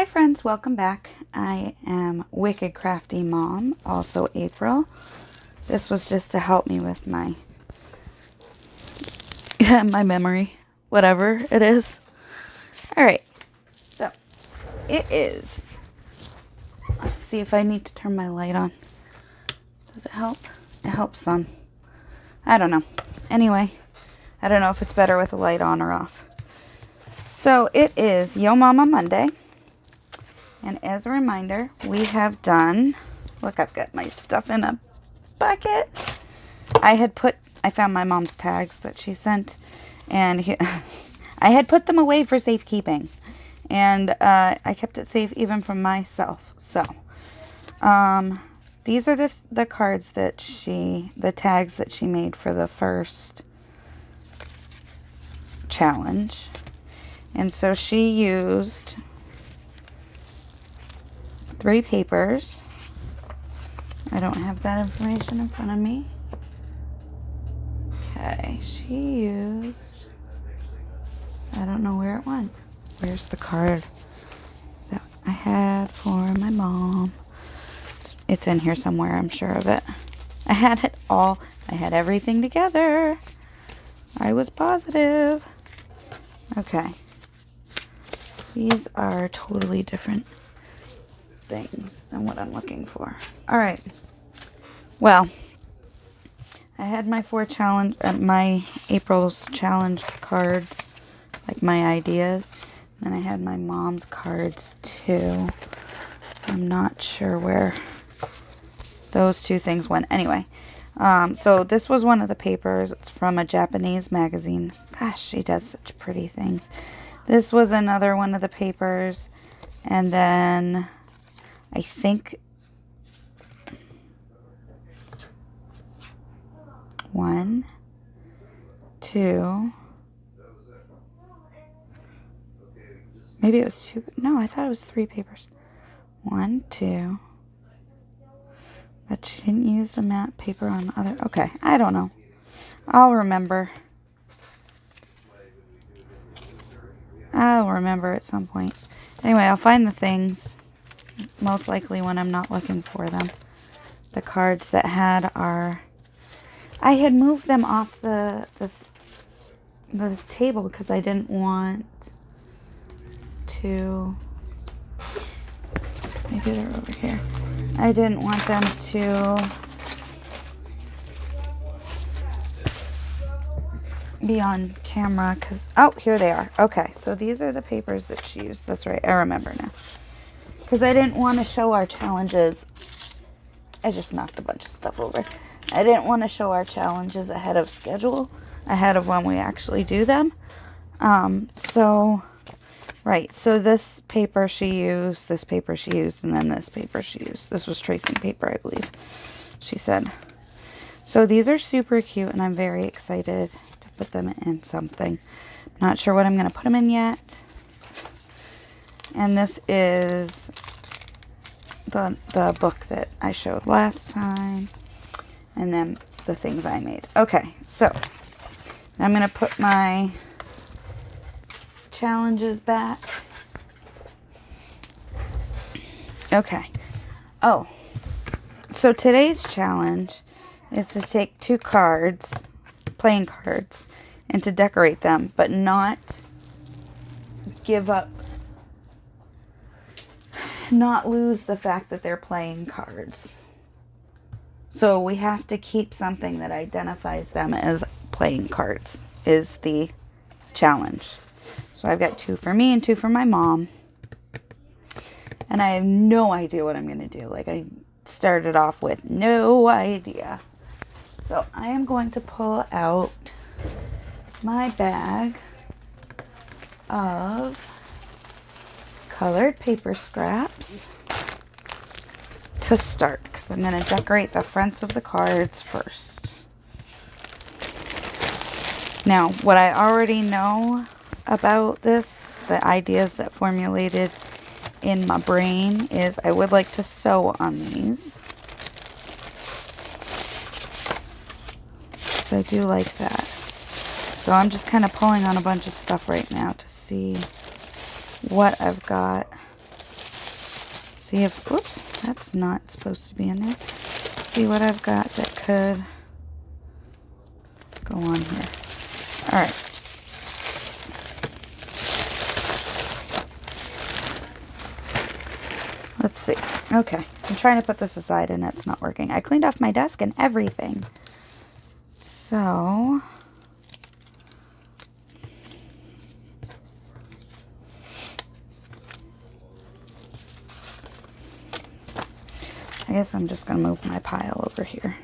Hi friends, welcome back. I am Wicked Crafty Mom, also April. This was just to help me with my my memory, whatever it is. Alright, so it is. Let's see if I need to turn my light on. Does it help? It helps some. I don't know. Anyway, I don't know if it's better with the light on or off. So it is Yo Mama Monday. And as a reminder, we have done, look, I've got my stuff in a bucket. I found my mom's tags that she sent, and I had put them away for safekeeping. And I kept it safe even from myself. So, these are the cards that the tags that she made for the first challenge. And so she used 3 papers. I don't have that information in front of me. Okay, she used, I don't know where it went. Where's the card that I had for my mom? It's in here somewhere, I'm sure of it. I had it all, I had everything together. I was positive. Okay. These are totally different things than what I'm looking for. All right. Well, I had my my April's challenge cards, like my ideas. Then I had my mom's cards too. I'm not sure where those 2 things went. Anyway, so this was one of the papers. It's from a Japanese magazine. Gosh, she does such pretty things. This was another one of the papers. And then I think 1, 2, maybe it was 2. No, I thought it was 3 papers. 1, 2. But she didn't use the matte paper on the other. Okay, I don't know. I'll remember. I'll remember at some point. Anyway, I'll find the things, most likely when I'm not looking for them. The cards that had our... I had moved them off the table because I didn't want to... Maybe they're over here. I didn't want them to be on camera because... Oh, here they are. Okay, so these are the papers that she used. That's right, I remember now. Because I didn't want to show our challenges. I just knocked a bunch of stuff over. I didn't want to show our challenges ahead of schedule, ahead of when we actually do them. Right, so this paper she used, and then this paper she used. This was tracing paper, I believe, she said. So these are super cute, and I'm very excited to put them in something. Not sure what I'm going to put them in yet. And this is the book that I showed last time. And then the things I made. Okay, so I'm going to put my challenges back. Okay. Oh, so today's challenge is to take 2 cards, playing cards, and to decorate them, but not give up, not lose the fact that they're playing cards. So we have to keep something that identifies them as playing cards, is the challenge. So I've got 2 for me and 2 for my mom. And I have no idea what I'm going to do. Like, I started off with no idea. So I am going to pull out my bag of colored paper scraps to start, because I'm going to decorate the fronts of the cards first. Now, what I already know about this, the ideas that formulated in my brain, is I would like to sew on these. So I do like that. So I'm just kind of pulling on a bunch of stuff right now to see what I've got see if, oops, that's not supposed to be in there. See what I've got that could go on here. All right. Let's see. Okay, I'm trying to put this aside and it's not working. I cleaned off my desk and everything. So, I guess I'm just going to move my pile over here.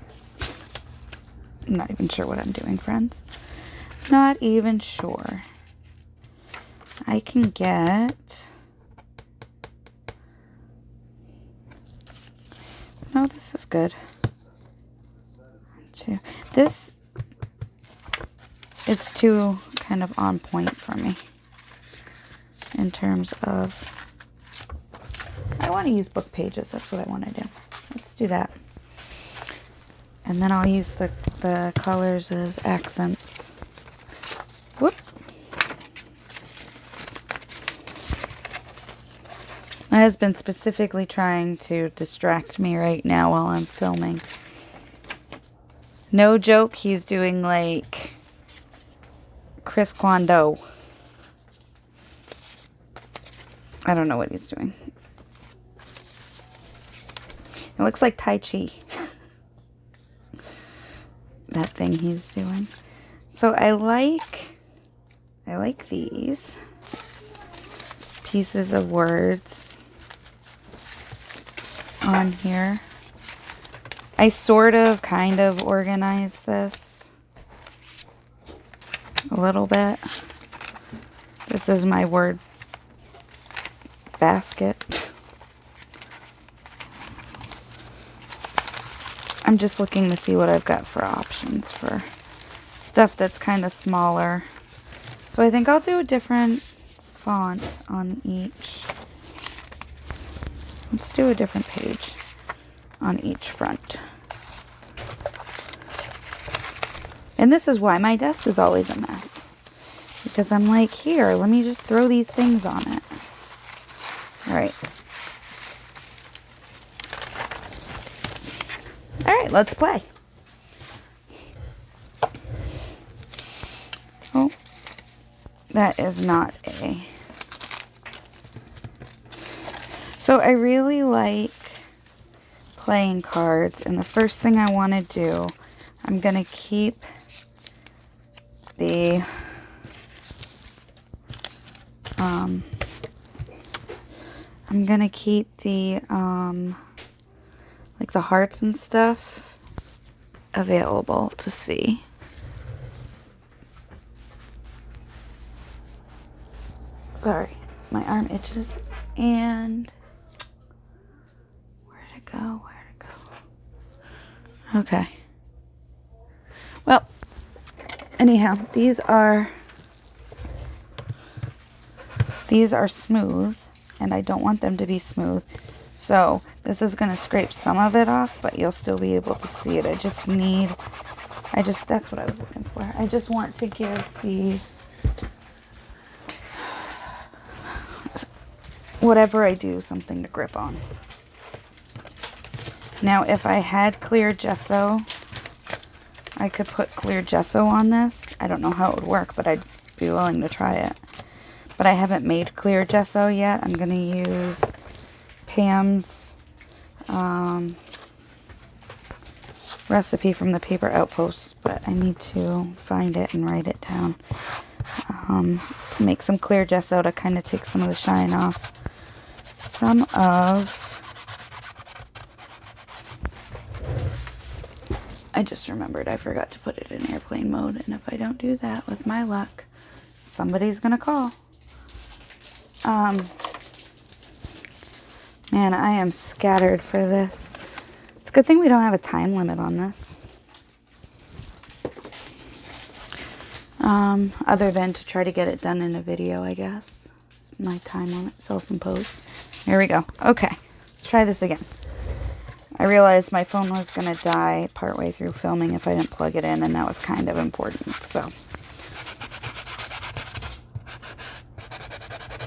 I'm not even sure what I'm doing, friends. Not even sure. I can get... No, this is good. This is too kind of on point for me in terms of... I want to use book pages. That's what I want to do. Let's do that. And then I'll use the colors as accents. Whoop. My husband's specifically trying to distract me right now while I'm filming. No joke, he's doing like Chris Kwon-Do. I don't know what he's doing. It looks like Tai Chi. That thing he's doing. So I like these pieces of words on here. I sort of kind of organize this a little bit. This is my word basket. I'm just looking to see what I've got for options for stuff that's kind of smaller. So I think I'll do a different font on each. Let's do a different page on each front. And this is why my desk is always a mess. Because I'm like, here, let me just throw these things on it. All right. All right, let's play. Oh, that is not a... So I really like playing cards, and the first thing I want to do, I'm going to keep the like the hearts and stuff available to see. Sorry, my arm itches. And where'd it go? Okay. Well, anyhow, these are smooth, and I don't want them to be smooth. So this is going to scrape some of it off, but you'll still be able to see it. That's what I was looking for. I just want to give the, whatever I do, something to grip on. Now, if I had clear gesso, I could put clear gesso on this. I don't know how it would work, but I'd be willing to try it. But I haven't made clear gesso yet. I'm going to use Pam's recipe from the Paper Outpost, but I need to find it and write it down to make some clear gesso to kind of take some of the shine off. I just remembered I forgot to put it in airplane mode, and if I don't do that, with my luck, somebody's gonna call. Man, I am scattered for this. It's a good thing we don't have a time limit on this. Other than to try to get it done in a video, I guess. My time limit, self-imposed. Here we go. Okay, let's try this again. I realized my phone was going to die partway through filming if I didn't plug it in, and that was kind of important, so.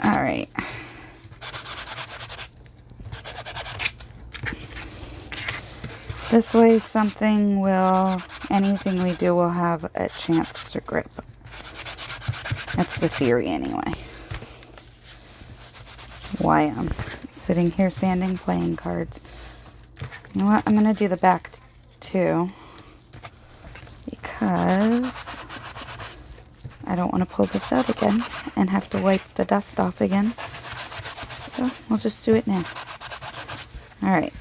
All right. This way anything we do will have a chance to grip. That's the theory anyway. Why I'm sitting here sanding playing cards. You know what? I'm going to do the back too, because I don't want to pull this out again and have to wipe the dust off again. So we'll just do it now. Alright.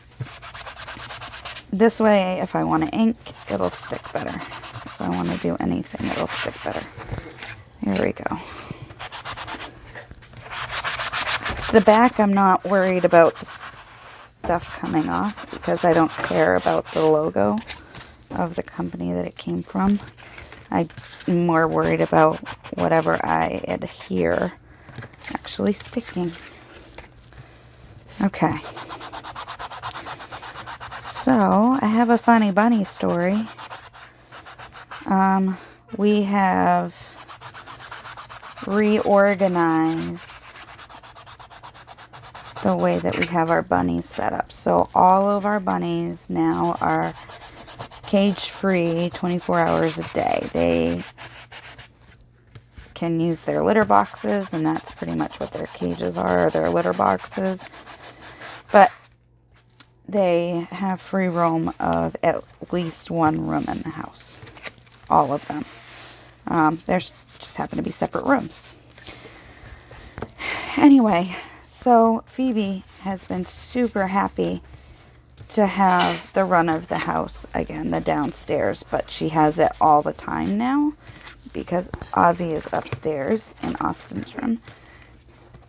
This way, if I want to ink, it'll stick better. If I want to do anything, it'll stick better. Here we go. The back, I'm not worried about the stuff coming off because I don't care about the logo of the company that it came from. I'm more worried about whatever I adhere actually sticking. Okay. So, I have a funny bunny story. We have reorganized the way that we have our bunnies set up. So all of our bunnies now are cage-free 24 hours a day. They can use their litter boxes, and that's pretty much what their cages are, their litter boxes. But they have free roam of at least one room in the house. All of them. There's just happen to be separate rooms. Anyway, so Phoebe has been super happy to have the run of the house again, the downstairs, but she has it all the time now because Ozzy is upstairs in Austin's room,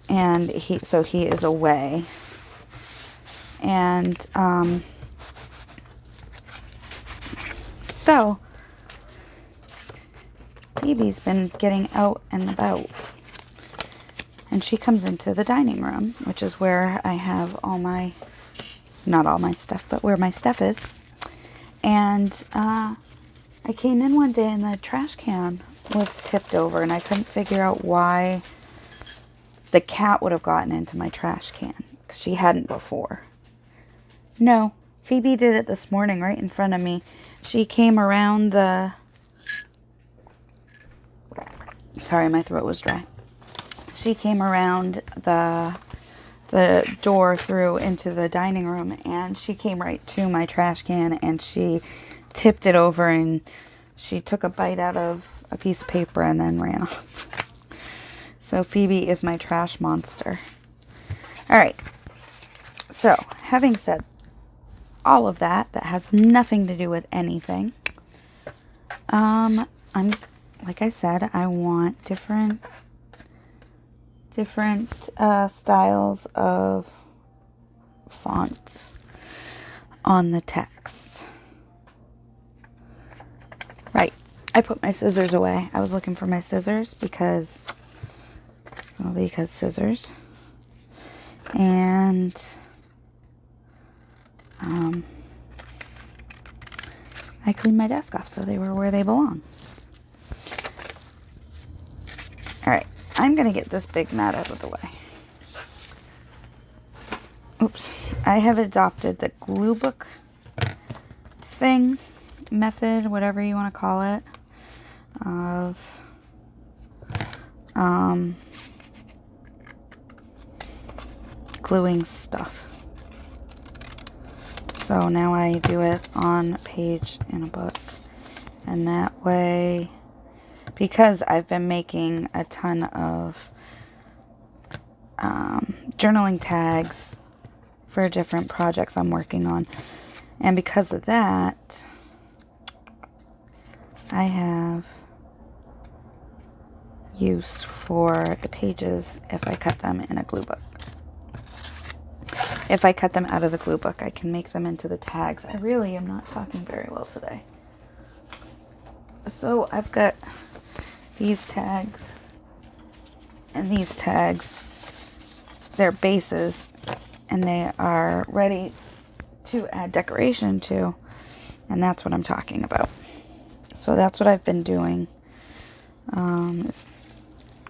and he is away, and so Phoebe's been getting out and about. And she comes into the dining room, which is where I have all my, not all my stuff, but where my stuff is. And I came in one day and the trash can was tipped over, and I couldn't figure out why the cat would have gotten into my trash can, because she hadn't before. No, Phoebe did it this morning right in front of me. She came around the... Sorry, my throat was dry. She came around the door through into the dining room, and she came right to my trash can, and she tipped it over, and she took a bite out of a piece of paper and then ran off. So Phoebe is my trash monster. Alright, so having said all of that has nothing to do with anything, I'm, like I said, I want different styles of fonts on the text. Right. I put my scissors away. I was looking for my scissors because scissors. And I cleaned my desk off so they were where they belong. Alright. I'm going to get this big knot out of the way. Oops. I have adopted the glue book method, whatever you want to call it, of gluing stuff. So now I do it on a page in a book. And that way... Because I've been making a ton of journaling tags for different projects I'm working on. And because of that, I have use for the pages if I cut them in a glue book. If I cut them out of the glue book, I can make them into the tags. I really am not talking very well today. So I've got... these tags and these tags, they're bases, and they are ready to add decoration to, and that's what I'm talking about. So that's what I've been doing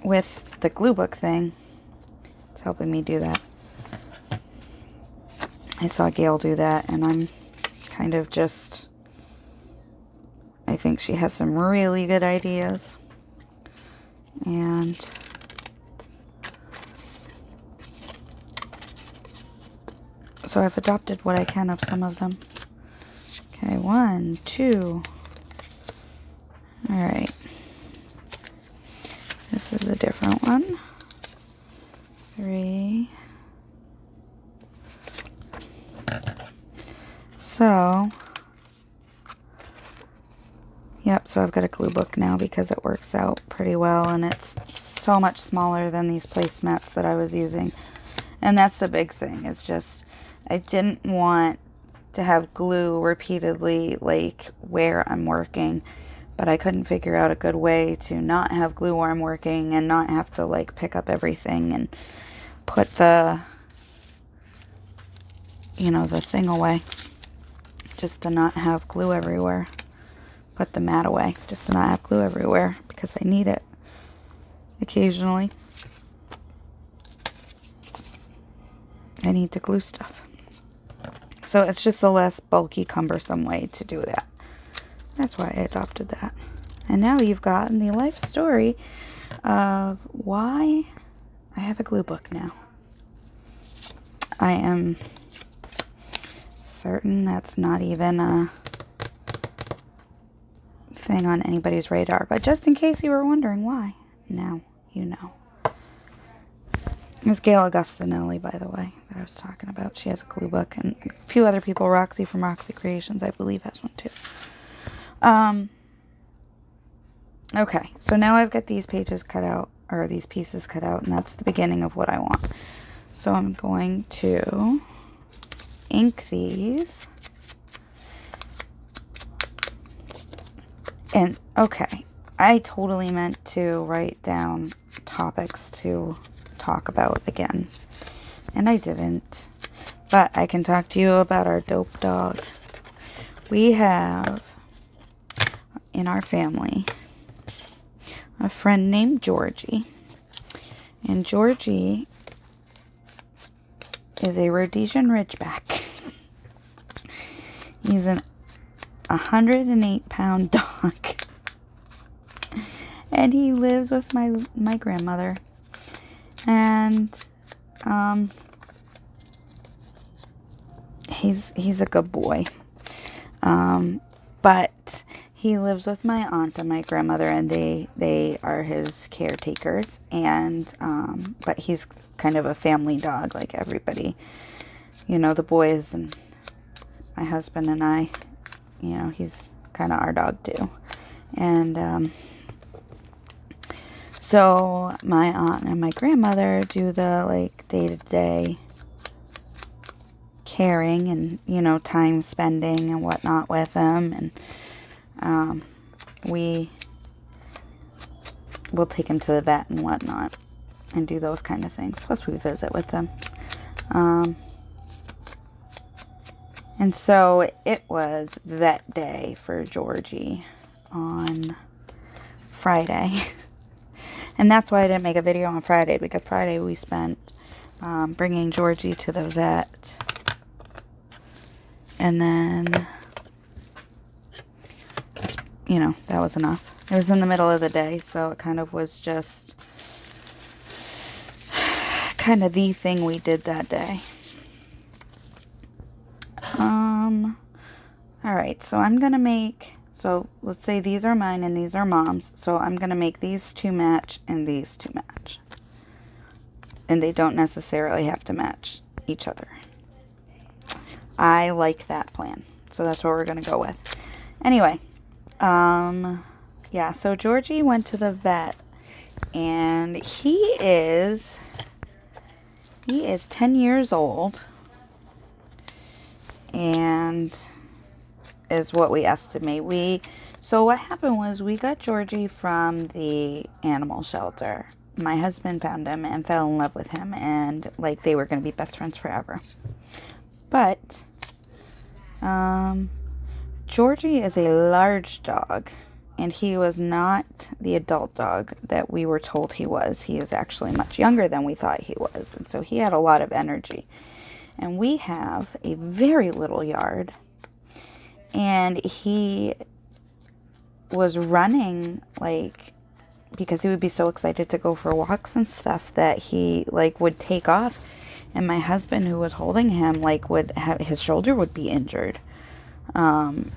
with the glue book thing. It's helping me do that. I saw Gail do that, and I'm kind of just, I think she has some really good ideas. And so I've adopted what I can of some of them. Okay, 1, 2. All right. This is a different one. 3. So, yep, so I've got a glue book now because it works out pretty well, and it's so much smaller than these placemats that I was using. And that's the big thing, is just I didn't want to have glue repeatedly like where I'm working, but I couldn't figure out a good way to not have glue where I'm working and not have to like pick up everything and put the, you know, the thing away. Just to not have glue everywhere. Put the mat away. Just to not have glue everywhere because I need it occasionally. I need to glue stuff. So it's just a less bulky, cumbersome way to do that. That's why I adopted that. And now you've gotten the life story of why I have a glue book now. I am certain that's not even a thing on anybody's radar. But just in case you were wondering why, now you know. Miss Gail Augustinelli, by the way, that I was talking about. She has a glue book. And a few other people. Roxy from Roxy Creations, I believe, has one too. Okay, so now I've got these pages cut out, or these pieces cut out, and that's the beginning of what I want. So I'm going to ink these. And, okay, I totally meant to write down topics to talk about again. And I didn't. But I can talk to you about our dope dog. We have, in our family, a friend named Georgie. And Georgie is a Rhodesian Ridgeback. He's an 108-pound dog. And he lives with my grandmother. And he's a good boy. But he lives with my aunt and my grandmother, and they are his caretakers. And but he's kind of a family dog, like everybody. You know, the boys and my husband and I, you know, he's kind of our dog too. And so my aunt and my grandmother do the like day-to-day caring and, you know, time spending and whatnot with them. And we will take him to the vet and whatnot and do those kind of things. Plus we visit with them. And so it was vet day for Georgie on Friday. And that's why I didn't make a video on Friday, because Friday we spent bringing Georgie to the vet. And then, you know, that was enough. It was in the middle of the day, so it kind of was just kind of the thing we did that day. Alright, so I'm going to make, so let's say these are mine and these are Mom's. So I'm going to make these two match and these two match. And they don't necessarily have to match each other. I like that plan. So that's what we're going to go with. Anyway, yeah, so Georgie went to the vet, and he is 10 years old, and is what we estimate. So what happened was we got Georgie from the animal shelter. My husband found him and fell in love with him, and like they were going to be best friends forever. But Georgie is a large dog, and he was not the adult dog that we were told he was. He was actually much younger than we thought he was, and so he had a lot of energy. And we have a very little yard, And he was running, like, because he would be so excited to go for walks and stuff that he, like, would take off. And my husband, who was holding him, like, would have, his shoulder would be injured. You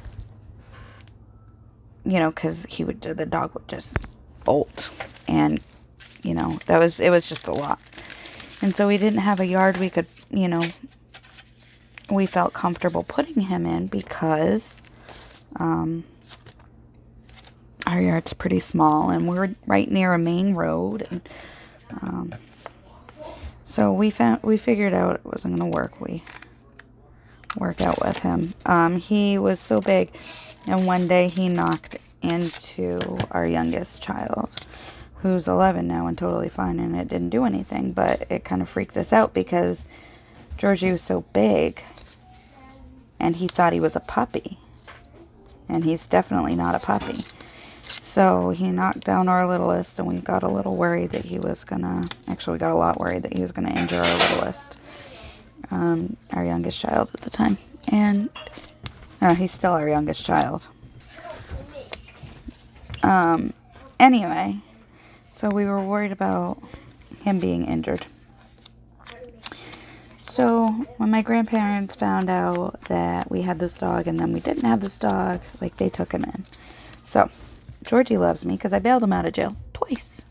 know, because the dog would just bolt. And, you know, it was just a lot. And so we didn't have a yard we could, you know, we felt comfortable putting him in because our yard's pretty small and we're right near a main road. And so we figured out it wasn't going to work. We work out with him. He was so big, and one day he knocked into our youngest child, who's 11 now and totally fine, and it didn't do anything, but it kind of freaked us out because Georgie was so big and he thought he was a puppy, and he's definitely not a puppy. So he knocked down our littlest, and we got a little worried that he was gonna, actually we got a lot worried that he was gonna injure our littlest, our youngest child at the time. And he's still our youngest child. Anyway, so we were worried about him being injured. So when my grandparents found out that we had this dog and then we didn't have this dog, like, they took him in. So Georgie loves me because I bailed him out of jail twice.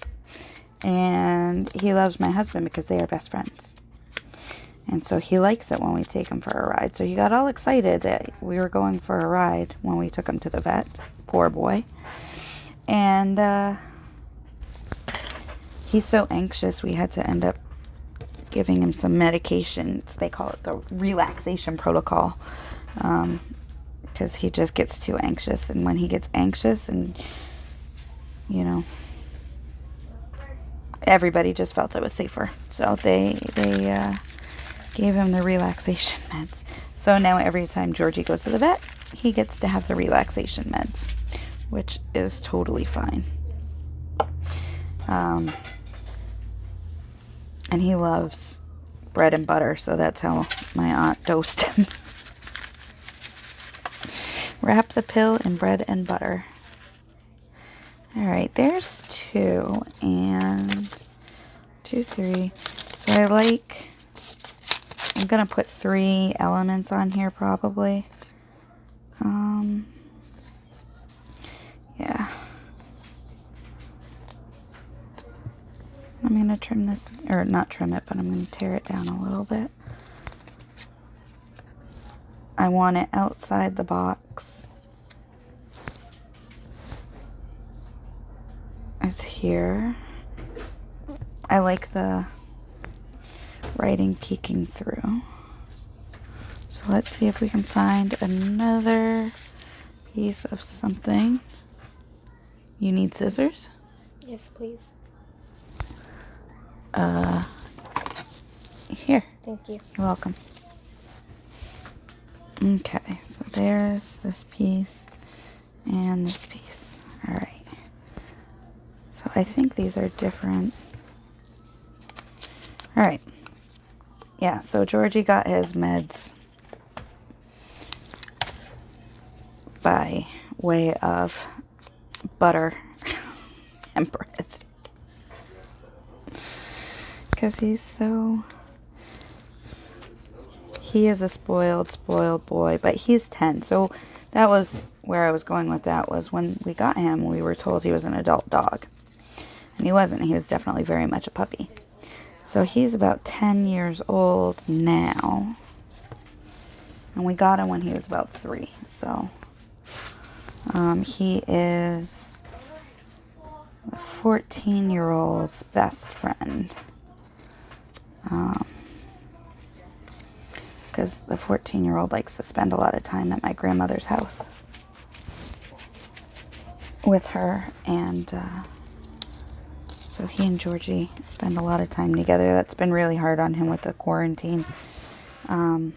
And he loves my husband because they are best friends. And so he likes it when we take him for a ride. So he got all excited that we were going for a ride when we took him to the vet. Poor boy. And he's so anxious, we had to end up giving him some medications. They call it the relaxation protocol. Because he just gets too anxious. And when he gets anxious, and, you know, everybody just felt it was safer. So they gave him the relaxation meds. So now every time Georgie goes to the vet, he gets to have the relaxation meds, which is totally fine. And he loves bread and butter, so that's how my aunt dosed him. Wrap the pill in bread and butter. Alright, there's 2 and 2, 3. So I'm going to put 3 elements on here probably. Yeah. I'm going to trim this, or not trim it, but I'm going to tear it down a little bit. I want it outside the box. It's here. I like the writing peeking through. So let's see if we can find another piece of something. You need scissors? Yes, please. Here. Thank you. You're welcome. Okay, so there's this piece and this piece. All right. So I think these are different. All right. Yeah, so Georgie got his meds by way of butter and bread. Because he is a spoiled boy, but he's 10. So that was where I was going with that, was when we got him, we were told he was an adult dog. And he wasn't. He was definitely very much a puppy. So he's about 10 years old now. And we got him when he was about 3. So he is the 14-year-old's best friend. Because the 14-year-old likes to spend a lot of time at my grandmother's house with her. And so he and Georgie spend a lot of time together. That's been really hard on him with the quarantine. Not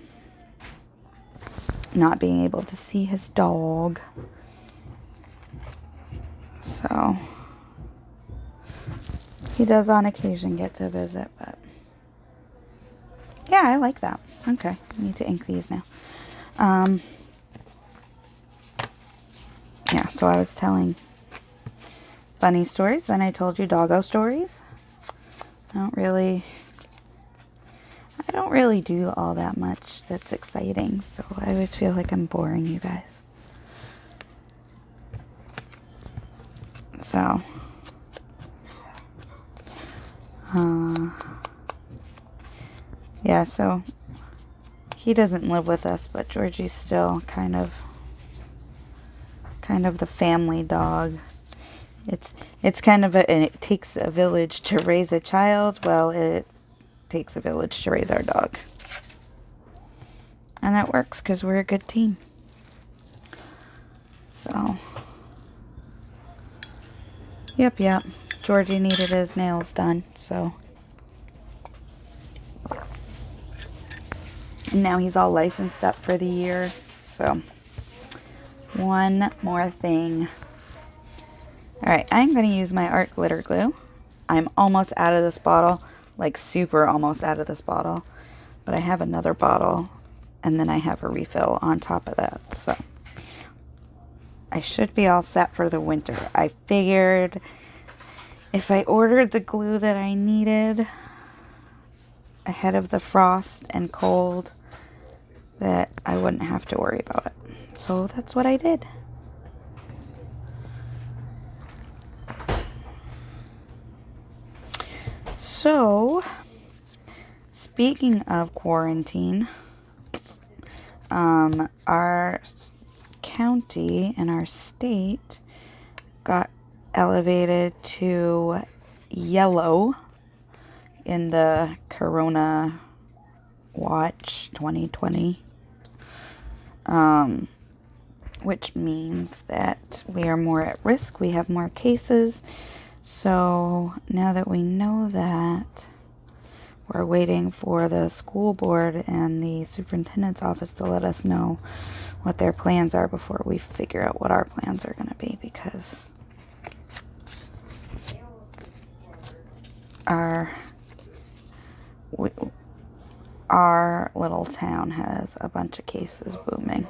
being able to see his dog. So he does on occasion get to visit, but yeah, I like that. Okay, I need to ink these now. Yeah, so I was telling bunny stories, then I told you doggo stories. I don't really do all that much that's exciting, so I always feel like I'm boring you guys. So, yeah, so he doesn't live with us, but Georgie's still kind of the family dog. It's kind of and it takes a village to raise a child. Well, it takes a village to raise our dog. And that works because we're a good team. So, yep. Georgie needed his nails done, so. And now he's all licensed up for the year, so. One more thing. Alright, I'm going to use my art glitter glue. I'm almost out of this bottle, like super almost out of this bottle. But I have another bottle, and then I have a refill on top of that, so. I should be all set for the winter. I figured if I ordered the glue that I needed ahead of the frost and cold, that I wouldn't have to worry about it. So that's what I did. So, speaking of quarantine, our county and our state got elevated to yellow in the Corona Watch 2020, which means that we are more at risk. We have more cases. So now that we know that, we're waiting for the school board and the superintendent's office to let us know what their plans are before we figure out what our plans are going to be, because our little town has a bunch of cases booming.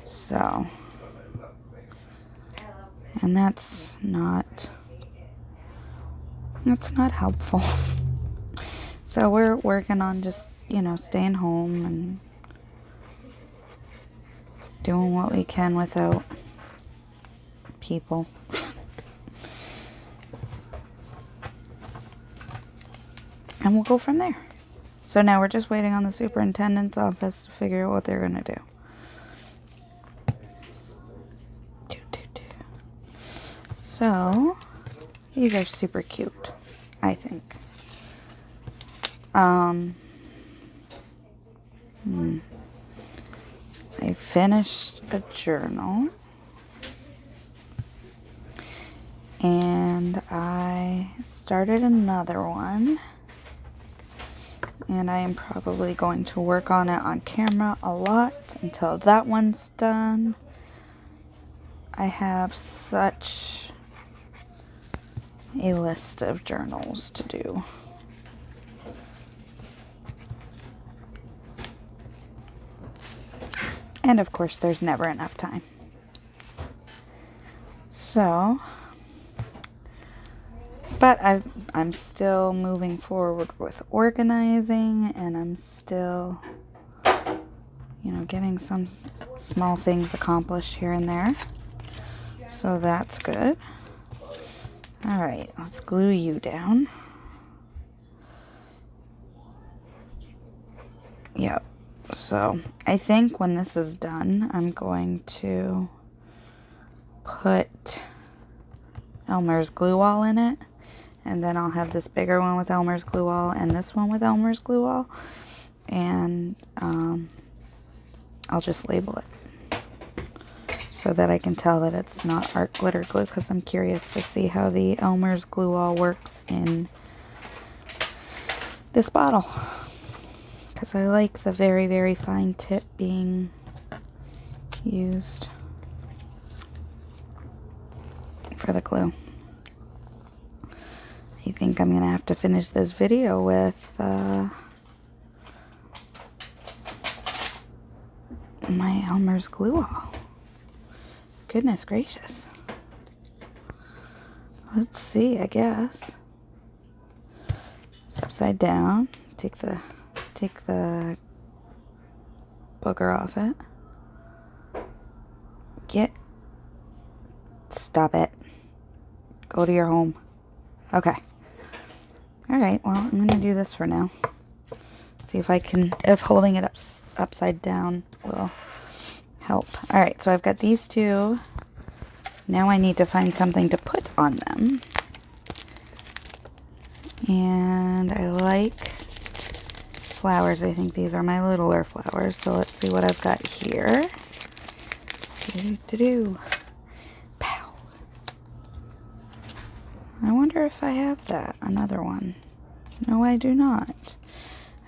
So, and that's not helpful. So we're working on just, staying home and doing what we can without people. And we'll go from there. So now we're just waiting on the superintendent's office to figure out what they're going to do. So, these are super cute, I think. I finished a journal. And I started another one. And I am probably going to work on it on camera a lot until that one's done. I have such a list of journals to do. And of course, there's never enough time. So, but I'm still moving forward with organizing, and I'm still, getting some small things accomplished here and there. So that's good. All right, let's glue you down. Yep. So I think when this is done, I'm going to put Elmer's glue all in it. And then I'll have this bigger one with Elmer's glue all and this one with Elmer's glue all. And I'll just label it so that I can tell that it's not art glitter glue, because I'm curious to see how the Elmer's glue all works in this bottle. Because I like the very, very fine tip being used for the glue. I think I'm going to have to finish this video with my Elmer's glue all. Goodness gracious. Let's see, I guess. It's upside down. Take the booger off it. Stop it. Go to your home. Okay. Alright, well, I'm going to do this for now. See if holding it upside down will help. Alright, so I've got these two. Now I need to find something to put on them. And I like flowers. I think these are my littler flowers. So let's see what I've got here. Pow. I wonder if I have that. Another one. No, I do not.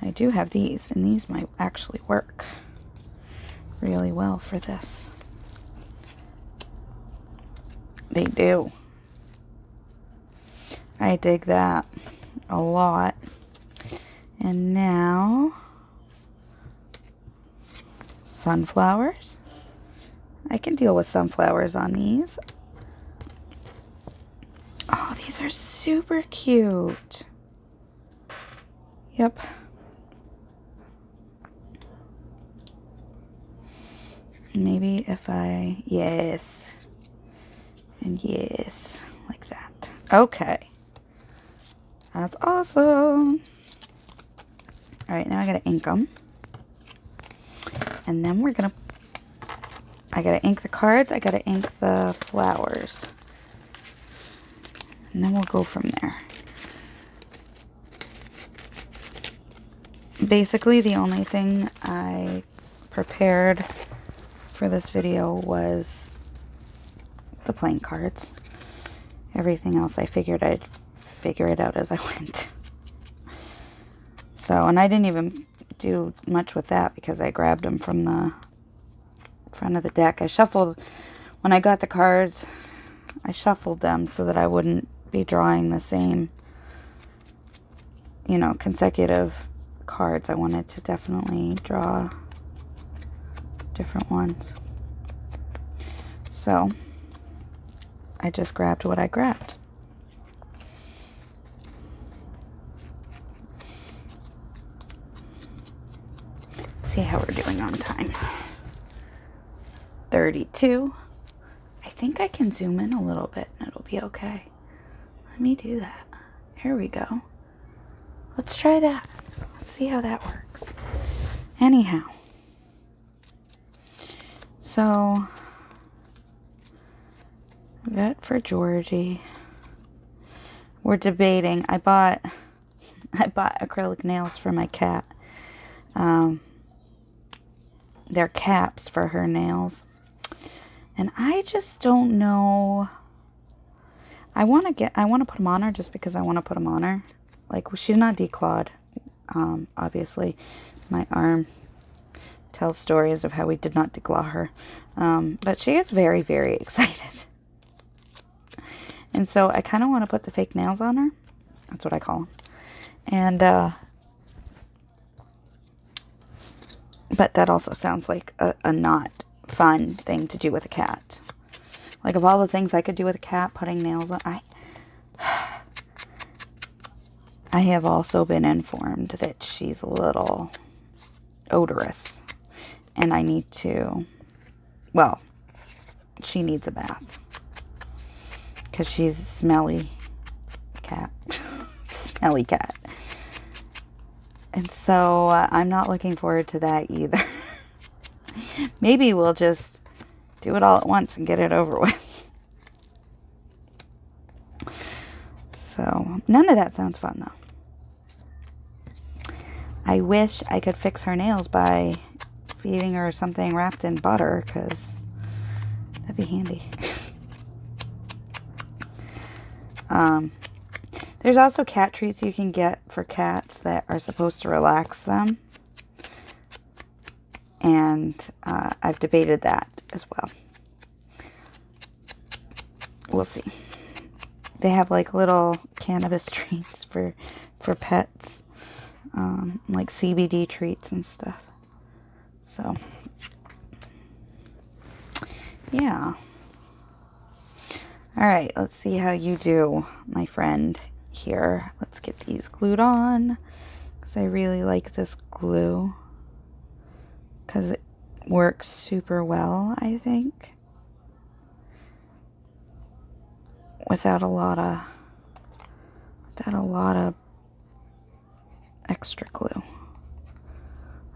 I do have these, and these might actually work really well for this. They do. I dig that a lot. And now, sunflowers. I can deal with sunflowers on these. Oh, these are super cute. Yep. Maybe if yes. And yes, like that. Okay. That's awesome. All right, now I gotta ink them. And then I gotta ink the cards, I gotta ink the flowers. And then we'll go from there. Basically, the only thing I prepared for this video was the playing cards. Everything else I figured I'd figure it out as I went. So, and I didn't even do much with that because I grabbed them from the front of the deck. When I got the cards, I shuffled them so that I wouldn't be drawing the same, consecutive cards. I wanted to definitely draw different ones. So, I just grabbed what I grabbed. See how we're doing on time. 32. I think I can zoom in a little bit and it'll be okay. Let me do that. Here we go. Let's try that. Let's see how that works. Anyhow. So, vet for Georgie. We're debating. I bought acrylic nails for my cat. They're caps for her nails. And I just don't know. I want to put them on her just because I want to put them on her. Like, she's not declawed. Obviously, my arm tells stories of how we did not declaw her. But she gets very, very excited. And so I kind of want to put the fake nails on her. That's what I call them. And, but that also sounds like a not fun thing to do with a cat. Like, of all the things I could do with a cat, putting nails on, I have also been informed that she's a little odorous. And I need to, well, she needs a bath. Because she's a smelly cat. Smelly cat. And so I'm not looking forward to that either. Maybe we'll just do it all at once and get it over with. So none of that sounds fun though. I wish I could fix her nails by feeding her something wrapped in butter, because that'd be handy. There's also cat treats you can get for cats that are supposed to relax them. And I've debated that as well. We'll see. They have like little cannabis treats for pets. Like CBD treats and stuff. So, yeah. All right, let's see how you do, my friend. Here, let's get these glued on, because I really like this glue, because it works super well, I think, without a lot of extra glue.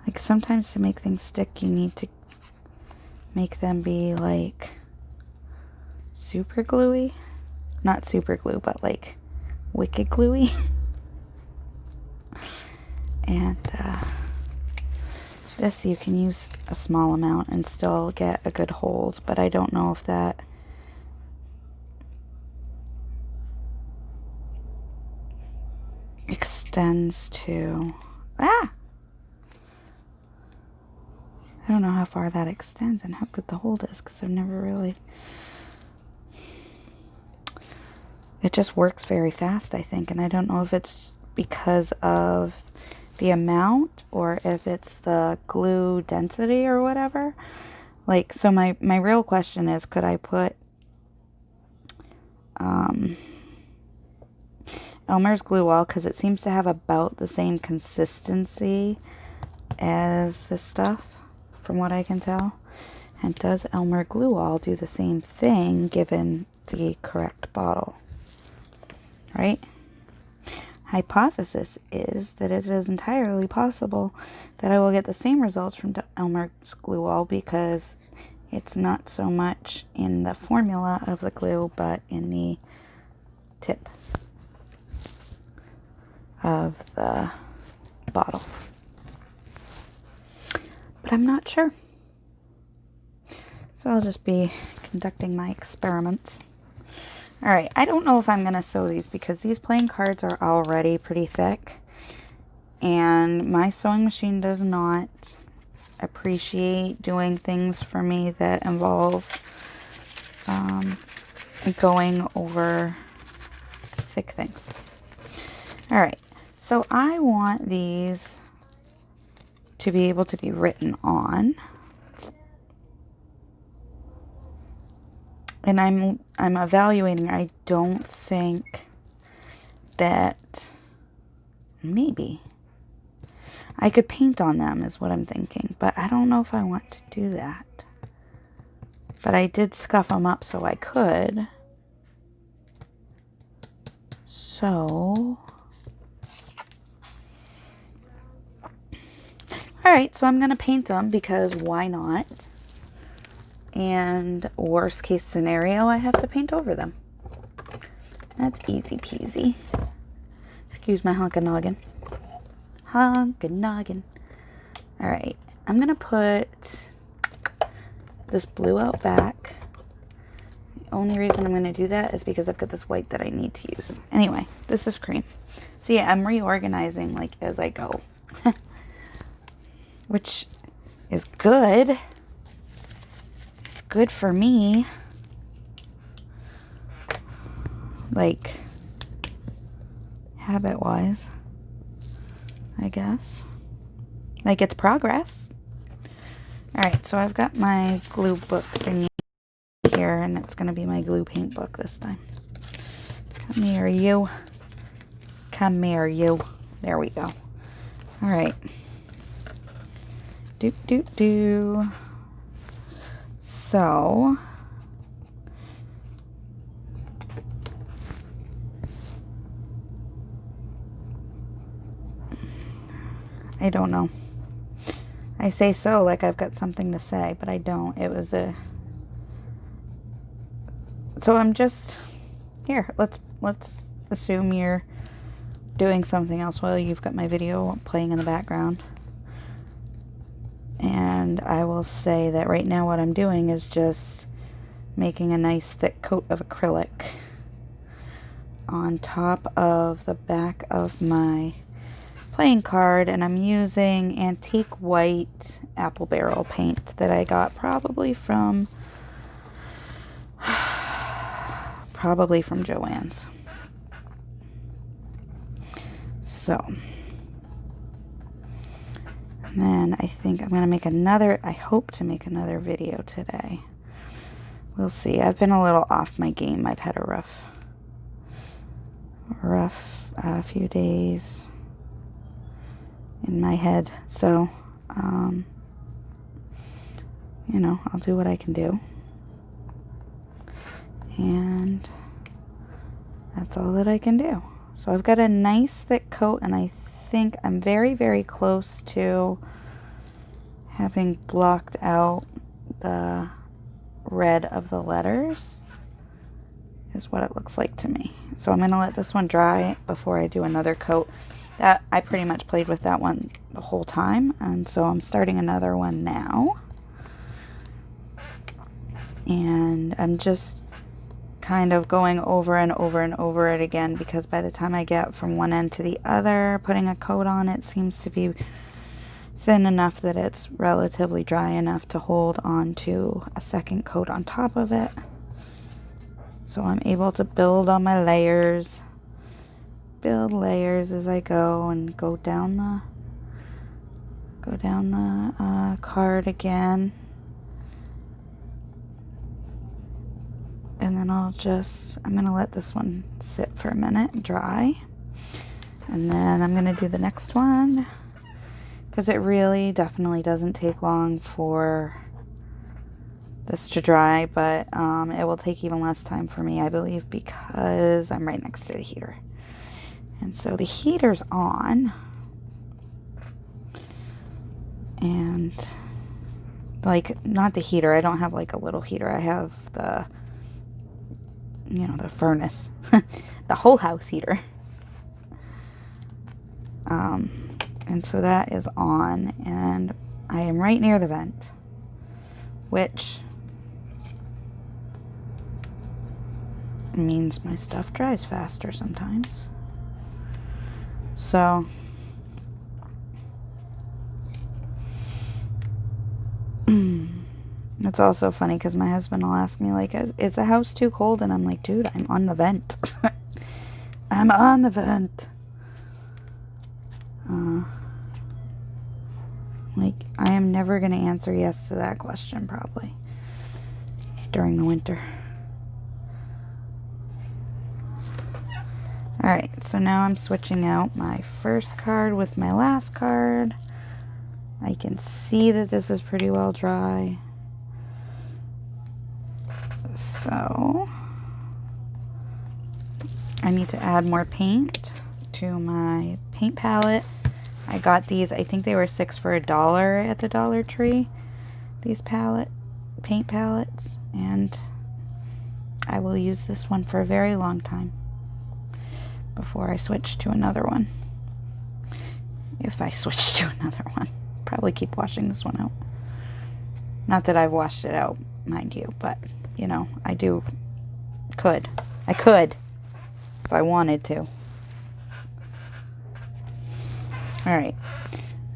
Like, sometimes to make things stick, you need to make them be like super gluey. Not super glue, but like wicked gluey. And this you can use a small amount and still get a good hold, but I don't know if that extends to... I don't know how far that extends and how good the hold is, because I've never really... It just works very fast, I think, and I don't know if it's because of the amount or if it's the glue density or whatever. Like, so my real question is, could I put Elmer's glue all, because it seems to have about the same consistency as this stuff, from what I can tell. And does Elmer glue all do the same thing given the correct bottle? Right? Hypothesis is that it is entirely possible that I will get the same results from Elmer's glue all, because it's not so much in the formula of the glue, but in the tip of the bottle. But I'm not sure. So I'll just be conducting my experiments. Alright, I don't know if I'm going to sew these, because these playing cards are already pretty thick. And my sewing machine does not appreciate doing things for me that involve going over thick things. Alright, so I want these to be able to be written on. And I'm evaluating. I don't think that... Maybe I could paint on them is what I'm thinking, but I don't know if I want to do that. But I did scuff them up so I could. So, alright, so I'm going to paint them, because why not? And worst case scenario, I have to paint over them. That's easy peasy. Excuse my honkin' noggin. Honkin' noggin. Alright, I'm going to put this blue out back. The only reason I'm going to do that is because I've got this white that I need to use. Anyway, this is cream. So yeah, I'm reorganizing like as I go. Which is good. It's good for me. Like, habit-wise, I guess. Like, it's progress. Alright, so I've got my glue book thingy here, and it's going to be my glue paint book this time. Come here, you. Come here, you. There we go. Alright. Do. So, I don't know. I say so like I've got something to say, but I don't. It was a... So I'm just... Here, let's assume you're doing something else while you've got my video playing in the background. And I will say that right now what I'm doing is just making a nice thick coat of acrylic on top of the back of my playing card, and I'm using antique white apple barrel paint that I got probably from Joann's. So, and then I think I'm going to make another, I hope to make another video today we'll see. I've been a little off my game. I've had a rough few days in my head. So, you know, I'll do what I can do. And that's all that I can do. So I've got a nice thick coat, and I think I'm very, very close to having blocked out the red of the letters, is what it looks like to me. So I'm going to let this one dry before I do another coat. That I pretty much played with that one the whole time, and so I'm starting another one now. And I'm just kind of going over and over and over it again, because by the time I get from one end to the other, putting a coat on, it seems to be thin enough that it's relatively dry enough to hold on to a second coat on top of it. So I'm able to build on my layers, build layers as I go, and go down the card again. And then I'm going to let this one sit for a minute and dry. And then I'm going to do the next one, because it really definitely doesn't take long for this to dry, but it will take even less time for me, I believe, because I'm right next to the heater. And so the heater's on. And, like, not the heater. I don't have, like, a little heater. I have the, you know, the furnace. The whole house heater. And so that is on, and I am right near the vent, which means my stuff dries faster sometimes. So it's also funny because my husband will ask me, like, is the house too cold? And I'm like, dude, I'm on the vent. I'm on the vent. Like, I am never going to answer yes to that question, probably, during the winter. Alright, so now I'm switching out my first card with my last card. I can see that this is pretty well dry. So I need to add more paint to my paint palette. I got these, I think they were 6 for $1 at the Dollar Tree, these paint palettes, and I will use this one for a very long time before I switch to another one. If I switch to another one. Probably keep washing this one out. Not that I've washed it out, mind you, but, you know, I could if I wanted to. Alright,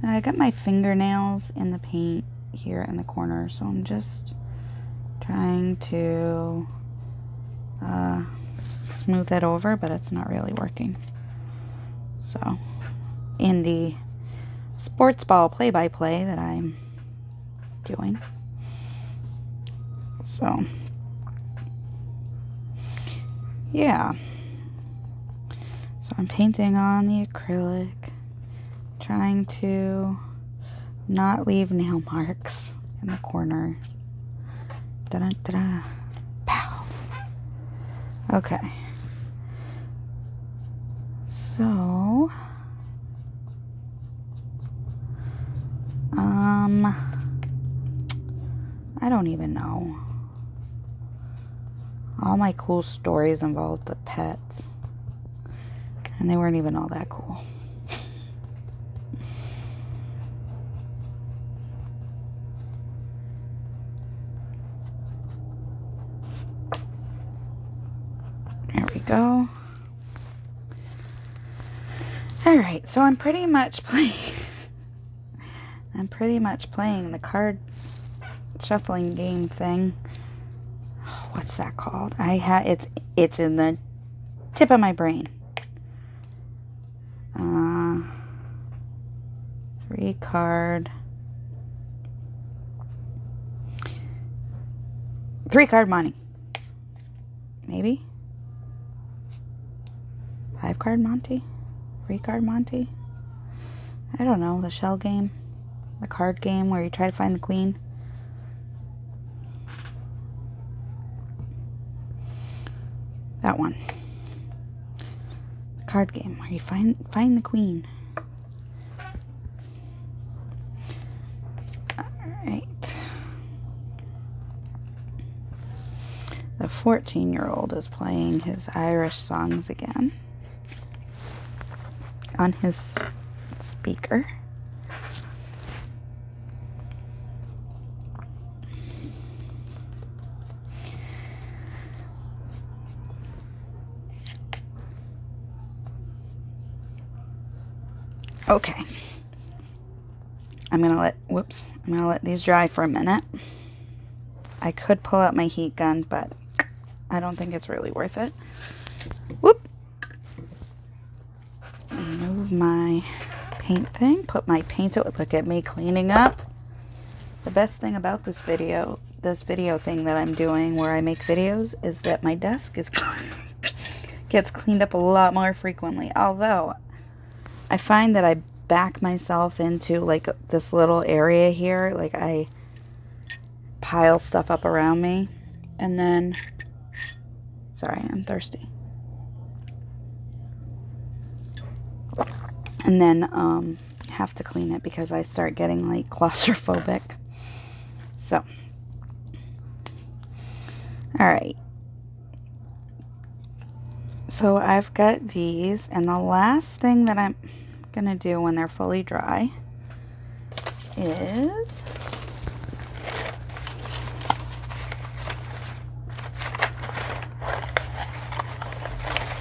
I got my fingernails in the paint here in the corner, so I'm just trying to smooth it over, but it's not really working. So, in the sports ball play-by-play that I'm doing. So, yeah. So I'm painting on the acrylic, trying to not leave nail marks in the corner. Da-da-da-da. Pow. Okay. So, I don't even know. All my cool stories involved the pets, and they weren't even all that cool. There we go. Alright, so I'm pretty much playing the card shuffling game thing. What's that called? It's in the tip of my brain. 3-card 3-card Monty. Maybe? 5-card Monty? 3-card Monty? I don't know. The shell game? The card game where you try to find the queen? That one. The card game where you find the queen. Alright. The 14-year-old is playing his Irish songs again on his speaker. Okay. I'm gonna let these dry for a minute. I could pull out my heat gun, but I don't think it's really worth it. Whoop! Move my paint thing. Put my paint out. Look at me cleaning up. The best thing about this video thing that I'm doing where I make videos is that my desk gets cleaned up a lot more frequently. Although, I find that I back myself into like this little area here. Like I pile stuff up around me and then, sorry, I'm thirsty. And then have to clean it because I start getting like claustrophobic. So, alright. So I've got these, and the last thing that I'm gonna do when they're fully dry is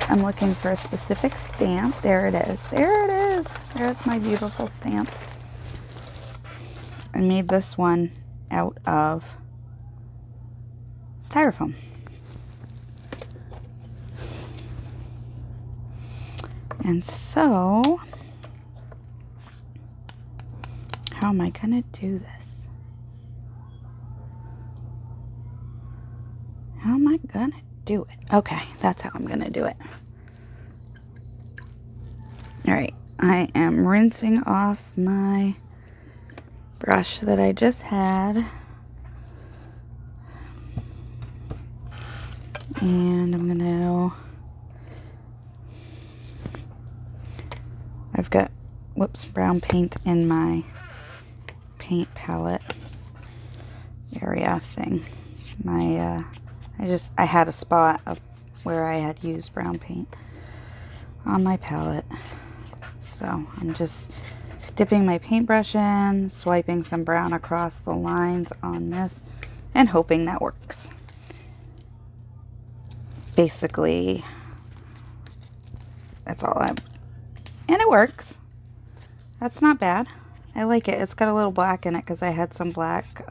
I'm looking for a specific stamp. There it is. There it is. There's my beautiful stamp. I made this one out of styrofoam. And so, how am I gonna do this? How am I gonna do it? Okay, that's how I'm gonna do it. Alright, I am rinsing off my brush that I just had. And I'm gonna, I've got, brown paint in my paint palette area thing. I had a spot of where I had used brown paint on my palette. So I'm just dipping my paintbrush in, swiping some brown across the lines on this, and hoping that works. Basically, that's all and it works. That's not bad. I like it. It's got a little black in it because I had some black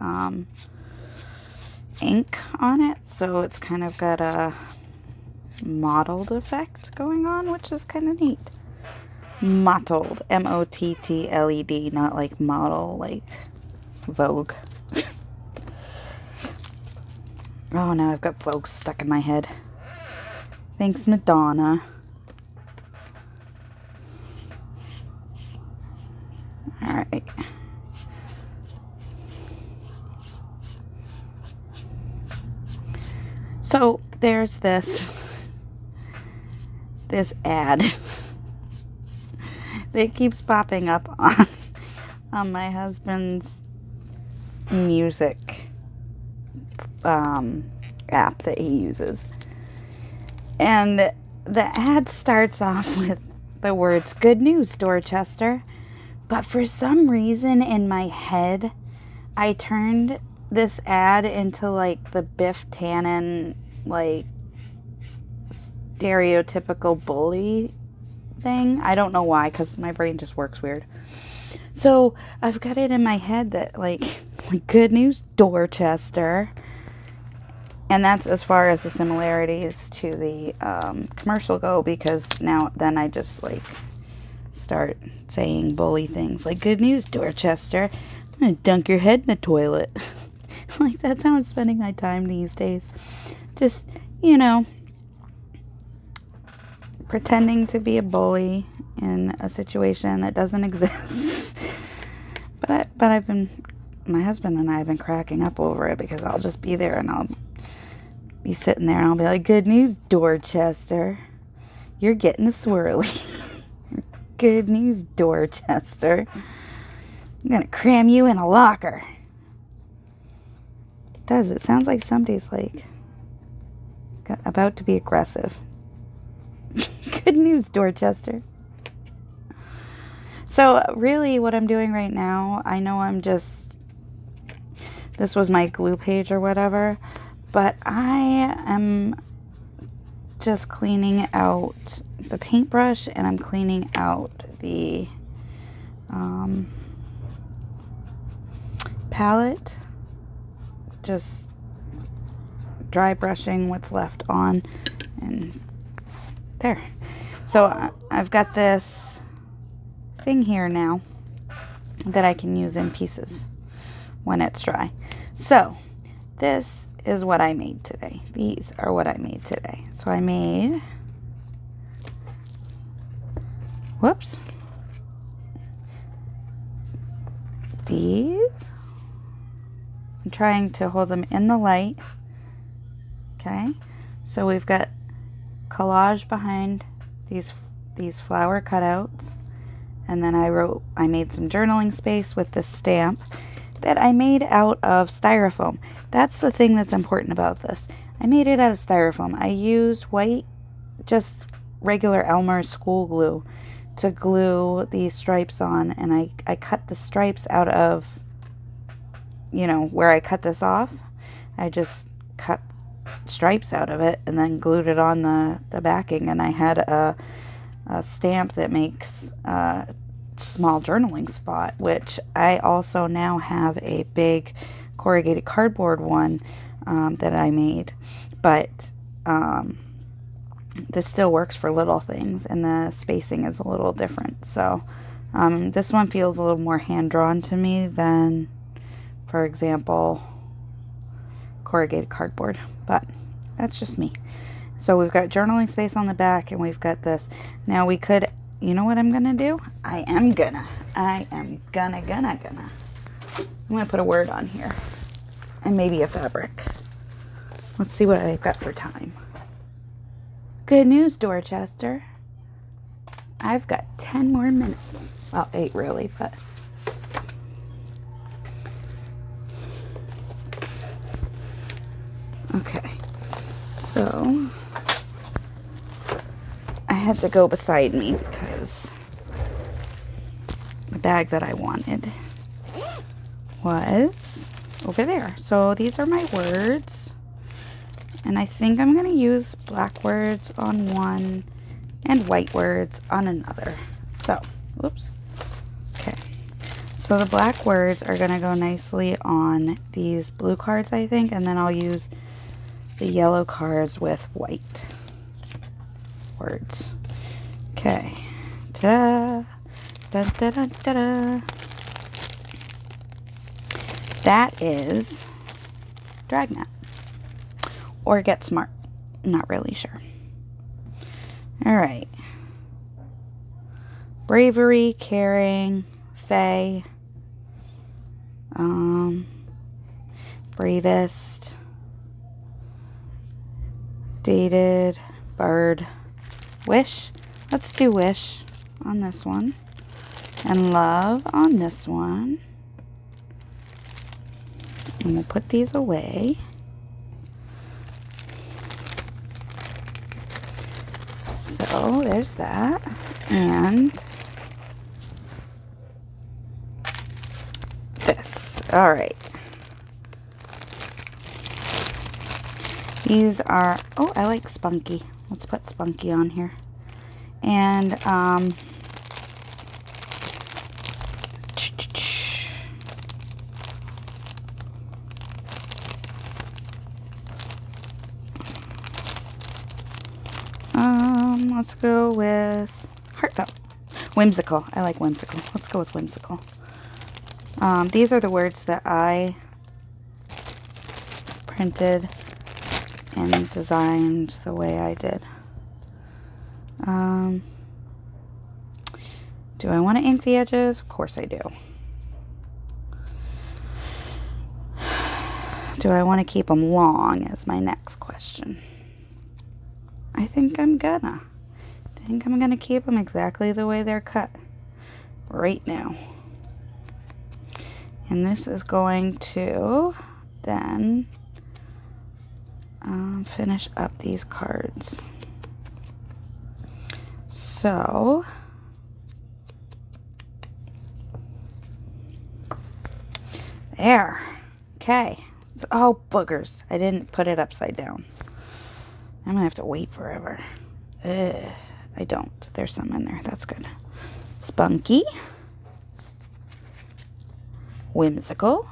ink on it, so it's kind of got a mottled effect going on, which is kind of neat. Mottled, M-O-T-T-L-E-D, not like model, like Vogue. Oh, now I've got Vogue stuck in my head. Thanks, Madonna. Alright. So, there's this ad that keeps popping up on my husband's music app that he uses. And the ad starts off with the words, "Good news, Dorchester." But for some reason in my head, I turned this ad into like the Biff Tannen, like stereotypical bully thing. I don't know why, because my brain just works weird. So I've got it in my head that like "Good news, Dorchester." And that's as far as the similarities to the commercial go, because then I just like start saying bully things like, "Good news, Dorchester. I'm gonna dunk your head in the toilet." Like, that's how I'm spending my time these days. Just, you know, pretending to be a bully in a situation that doesn't exist. But my husband and I have been cracking up over it, because I'll just be there and I'll be sitting there and I'll be like, good news, Dorchester. You're getting swirly. Good news, Dorchester. I'm going to cram you in a locker. It sounds like somebody's like about to be aggressive. Good news, Dorchester. So really what I'm doing right now, I know this was my glue page or whatever, but I am just cleaning out the paintbrush, and I'm cleaning out the palette, just dry brushing what's left on, and there. So I've got this thing here now that I can use in pieces when it's dry. So this is what I made today. These are what I made today. So I made, whoops, these. I'm trying to hold them in the light. Okay, so we've got collage behind these flower cutouts, and then I made some journaling space with this stamp that I made out of styrofoam. That's the thing that's important about this. I made it out of styrofoam. I used white, just regular Elmer's school glue to glue these stripes on, and I cut the stripes out of, you know, where I cut this off. I just cut stripes out of it and then glued it on the backing, and I had a stamp that makes a small journaling spot, which I also now have a big corrugated cardboard one that I made, but this still works for little things, and the spacing is a little different. So this one feels a little more hand-drawn to me than, for example, corrugated cardboard, but that's just me. So we've got journaling space on the back, and we've got this. Now we could, you know what I'm gonna do? I'm gonna put a word on here, and maybe a fabric. Let's see what I've got for time. Good news, Dorchester. I've got 10 more minutes. Well, 8 really, but okay. So I had to go beside me because the bag that I wanted was over there. So these are my words, and I think I'm going to use black words on one and white words on another. So, whoops. Okay. So the black words are going to go nicely on these blue cards, I think, and then I'll use the yellow cards with white words. Okay. Ta-da! Da-da-da-da-da. That is Dragnet. Or Get Smart. I'm not really sure. Alright. Bravery, Caring, Faye. Bravest. Dated, Bird, Wish. Let's do Wish on this one, and Love on this one, and we'll put these away. So there's that, and this. All right. These are, oh, I like Spunky. Let's put Spunky on here. And, let's go with Heartfelt. Whimsical. I like Whimsical. Let's go with Whimsical. These are the words that I printed and designed the way I did. Do I want to ink the edges? Of course I do. Do I want to keep them long is my next question. I think I'm gonna. I think I'm gonna keep them exactly the way they're cut right now. And this is going to then finish up these cards. So there. Okay. So, oh, boogers. I didn't put it upside down. I'm gonna have to wait forever. I don't. There's some in there. That's good. Spunky. Whimsical.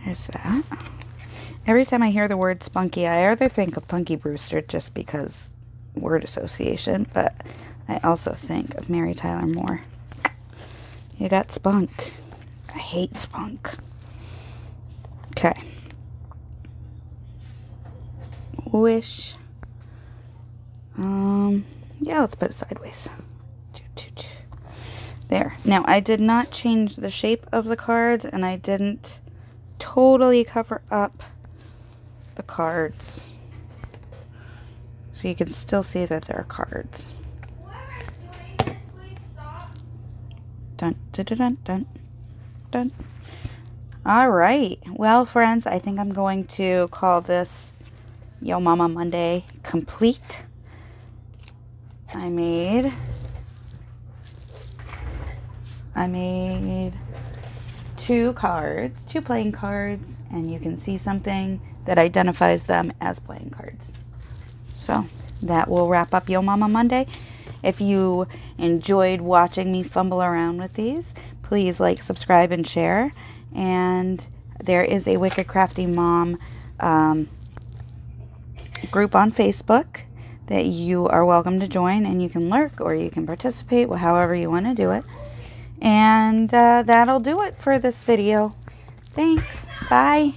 There's that. Every time I hear the word spunky, I either think of Punky Brewster just because word association, but I also think of Mary Tyler Moore. You got spunk. I hate spunk. Okay. Wish. Yeah, let's put it sideways. There. Now, I did not change the shape of the cards, and I didn't totally cover up the cards. So you can still see that there are cards. Dun, dun, dun, dun, dun. All right. Well, friends, I think I'm going to call this Yo Mama Monday complete. I made 2 cards, 2 playing cards, and you can see something that identifies them as playing cards. So that will wrap up Yo Mama Monday. If you enjoyed watching me fumble around with these, please like, subscribe, and share. And there is a Wicked Crafty Mom group on Facebook that you are welcome to join, and you can lurk or you can participate, however you want to do it. And that'll do it for this video. Thanks. Bye.